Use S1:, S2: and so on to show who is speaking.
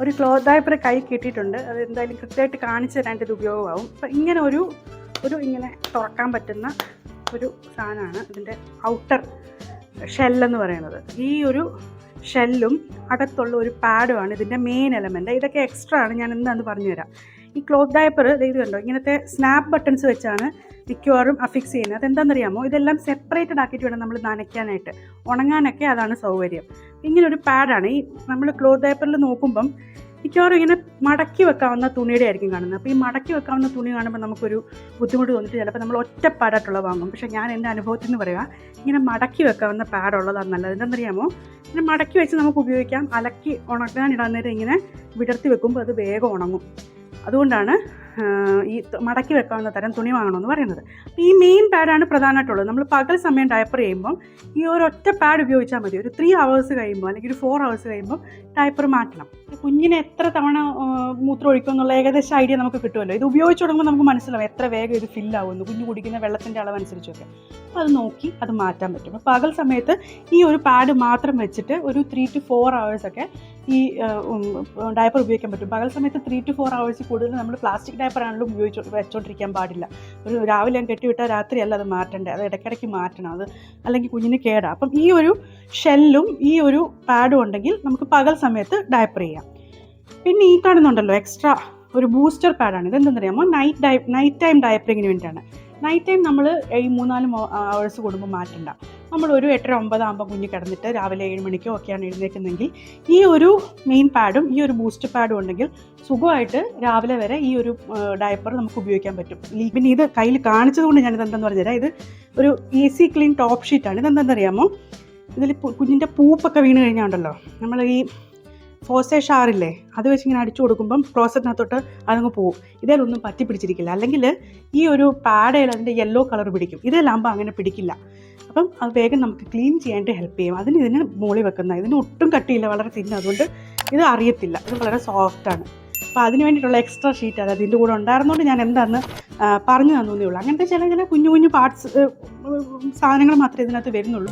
S1: ഒരു cloth diaper കൈ കിട്ടിയിട്ടുണ്ട്. അത് എന്തായാലും കൃത്യമായിട്ട് കാണിച്ചു തരാനായിട്ട് ഇത് ഉപയോഗമാവും. അപ്പം ഇങ്ങനെ ഒരു ഇങ്ങനെ തുറക്കാൻ പറ്റുന്ന ഒരു സാധനമാണ് ഇതിൻ്റെ ഔട്ടർ ഷെല്ലെന്ന് പറയുന്നത്. ഈ ഒരു ഷെല്ലും അകത്തുള്ള ഒരു പാഡുമാണ് ഇതിൻ്റെ മെയിൻ എലമെൻറ്റ്. ഇതൊക്കെ എക്സ്ട്രാ ആണ്, ഞാൻ എന്താണെന്ന് പറഞ്ഞുതരാം. ഈ ക്ലോത്ത് ഡയപ്പർ ഇത് കണ്ടോ, ഇങ്ങനത്തെ സ്നാപ്പ് ബട്ടൺസ് വെച്ചാണ് മിക്കവാറും അഫിക്സ് ചെയ്യുന്നത്. അതെന്താണെന്നറിയാമോ, ഇതെല്ലാം സെപ്പറേറ്റഡ് ആക്കിയിട്ട് വേണം നമ്മൾ നനയ്ക്കാനായിട്ട്. ഉണങ്ങാനൊക്കെ അതാണ് സൗകര്യം. ഇങ്ങനൊരു പാഡാണ്. ഈ നമ്മൾ ക്ലോത്ത് ഡയപ്പറിൽ നോക്കുമ്പം മിക്കവാറും ഇങ്ങനെ മടക്കി വെക്കാവുന്ന തുണിയുടെ ആയിരിക്കും കാണുന്നത്. അപ്പോൾ ഈ മടക്കി വെക്കാവുന്ന തുണി കാണുമ്പോൾ നമുക്കൊരു ബുദ്ധിമുട്ട് തോന്നിയിട്ട് ചിലപ്പോൾ നമ്മൾ ഒറ്റ പാഡായിട്ടുള്ള വാങ്ങും. പക്ഷേ ഞാൻ എൻ്റെ അനുഭവത്തിൽ നിന്ന് പറയുക, ഇങ്ങനെ മടക്കി വെക്കാവുന്ന പാഡുള്ളതാണ് നല്ലത്. എന്താണെന്നറിയാമോ, ഇങ്ങനെ മടക്കി വെച്ച് നമുക്ക് ഉപയോഗിക്കാം. അലക്കി ഉണക്കാനിടാൻ നേരം ഇങ്ങനെ വിടർത്തി വെക്കുമ്പോൾ അത് വേഗം ഉണങ്ങും. അതുകൊണ്ടാണ് ഈ മടക്കി വെക്കാവുന്ന തരം തുണി വാങ്ങണമെന്ന് പറയുന്നത്. ഈ മെയിൻ പാഡാണ് പ്രധാനമായിട്ടുള്ളത്. നമ്മൾ പകൽ സമയം ഡയപ്പർ ചെയ്യുമ്പം ഈ ഒരൊറ്റ പാഡ് ഉപയോഗിച്ചാൽ മതി. ഒരു 3 hours കഴിയുമ്പോൾ അല്ലെങ്കിൽ ഒരു 4 hours കഴിയുമ്പോൾ ഡയപ്പർ മാറ്റണം. കുഞ്ഞിന് എത്ര തവണ മൂത്രം ഒഴിക്കും എന്നുള്ള ഏകദേശം ഐഡിയ നമുക്ക് കിട്ടുമല്ലോ. ഇത് ഉപയോഗിച്ച് തുടങ്ങുമ്പോൾ നമുക്ക് മനസ്സിലാവും എത്ര വേഗം ഇത് ഫില്ലാവുമെന്ന്, കുഞ്ഞു കുടിക്കുന്ന വെള്ളത്തിൻ്റെ അളവനുസരിച്ചൊക്കെ. അപ്പോൾ അത് നോക്കി അത് മാറ്റാൻ പറ്റും. അപ്പോൾ പകൽ സമയത്ത് ഈ ഒരു പാഡ് മാത്രം വെച്ചിട്ട് ഒരു 3 to 4 hours ഒക്കെ ഈ ഡയപ്പർ ഉപയോഗിക്കാൻ പറ്റും. പകൽ സമയത്ത് 3 to 4 hours കൂടുതൽ നമ്മൾ പ്ലാസ്റ്റിക് ഡയപ്പർ ആണെങ്കിലും വെച്ചുകൊണ്ടിരിക്കാൻ പാടില്ല. ഒരു രാവിലെ ഞാൻ കെട്ടിവിട്ടാൽ രാത്രിയല്ല അത് മാറ്റേണ്ടത്, അത് ഇടയ്ക്കിടയ്ക്ക് മാറ്റണം. അത് അല്ലെങ്കിൽ കുഞ്ഞിന് കേടാണ്. അപ്പം ഈ ഒരു ഷെല്ലും ഈ ഒരു പാഡും ഉണ്ടെങ്കിൽ നമുക്ക് പകൽ സമയത്ത് ഡയപ്പർ ചെയ്യാം. പിന്നെ ഈ കാണുന്നുണ്ടല്ലോ എക്സ്ട്രാ ഒരു ബൂസ്റ്റർ പാഡാണ്. ഇതെന്തെന്നറിയാമോ, നൈറ്റ് ടൈം ഡയപ്പറിങ്ങിന് വേണ്ടിയിട്ടാണ്. നൈറ്റ് ടൈം നമ്മൾ ഈ 3-4 hours കൂടുമ്പോൾ മാറ്റണ്ട. നമ്മളൊരു 8-9 ആകുമ്പോൾ കുഞ്ഞ് കിടന്നിട്ട് രാവിലെ 7 മണിക്കോ ഒക്കെയാണ് എഴുന്നേൽക്കുന്നതെങ്കിൽ ഈ ഒരു മെയിൻ പാഡും ഈ ഒരു ബൂസ്റ്റർ പാഡും ഉണ്ടെങ്കിൽ സുഖമായിട്ട് രാവിലെ വരെ ഈ ഒരു ഡയപ്പർ നമുക്ക് ഉപയോഗിക്കാൻ പറ്റും. പിന്നെ ഇത് കയ്യിൽ കാണിച്ചതുകൊണ്ട് ഞാനിതെന്താണെന്ന് പറഞ്ഞുതരാം. ഇത് ഒരു ഈസി ക്ലീൻ ടോപ്പ് ഷീറ്റാണ്. ഇതെന്താണെന്നറിയാമോ, ഇതിൽ കുഞ്ഞിൻ്റെ പൂപ്പൊക്കെ വീണ് കഴിഞ്ഞാൽ ഉണ്ടല്ലോ, നമ്മൾ ഈ ഫോസേ ഷാറില്ലേ അത് വെച്ച് ഇങ്ങനെ അടിച്ചു കൊടുക്കുമ്പം ക്ലോസറ്റിനകത്തോട്ട് അതങ്ങ് പോവും. ഇതിലൊന്നും പറ്റി പിടിച്ചിരിക്കില്ല. അല്ലെങ്കിൽ ഈ ഒരു പാഡയിൽ അതിൻ്റെ യെല്ലോ കളർ പിടിക്കും. ഇതിലാകുമ്പോൾ അങ്ങനെ പിടിക്കില്ല. അപ്പം അത് വേഗം നമുക്ക് ക്ലീൻ ചെയ്യാനായിട്ട് ഹെൽപ്പ് ചെയ്യും. ഇതിന് മുകളിൽ വെക്കുന്ന ഇതിന് ഒട്ടും കട്ടിയില്ല, വളരെ തിന്ന, അതുകൊണ്ട് ഇത് അറിയത്തില്ല. ഇത് വളരെ സോഫ്റ്റാണ്. അപ്പോൾ അതിന് വേണ്ടിയിട്ടുള്ള എക്സ്ട്രാ ഷീറ്റ് അത് അതിൻ്റെ കൂടെ ഉണ്ടായിരുന്നതുകൊണ്ട് ഞാൻ എന്താണെന്ന് പറഞ്ഞു തന്നേ ഉള്ളൂ. അങ്ങനത്തെ ചില കുഞ്ഞു കുഞ്ഞു പാർട്സ് സാധനങ്ങൾ മാത്രമേ ഇതിനകത്ത് വരുന്നുള്ളൂ.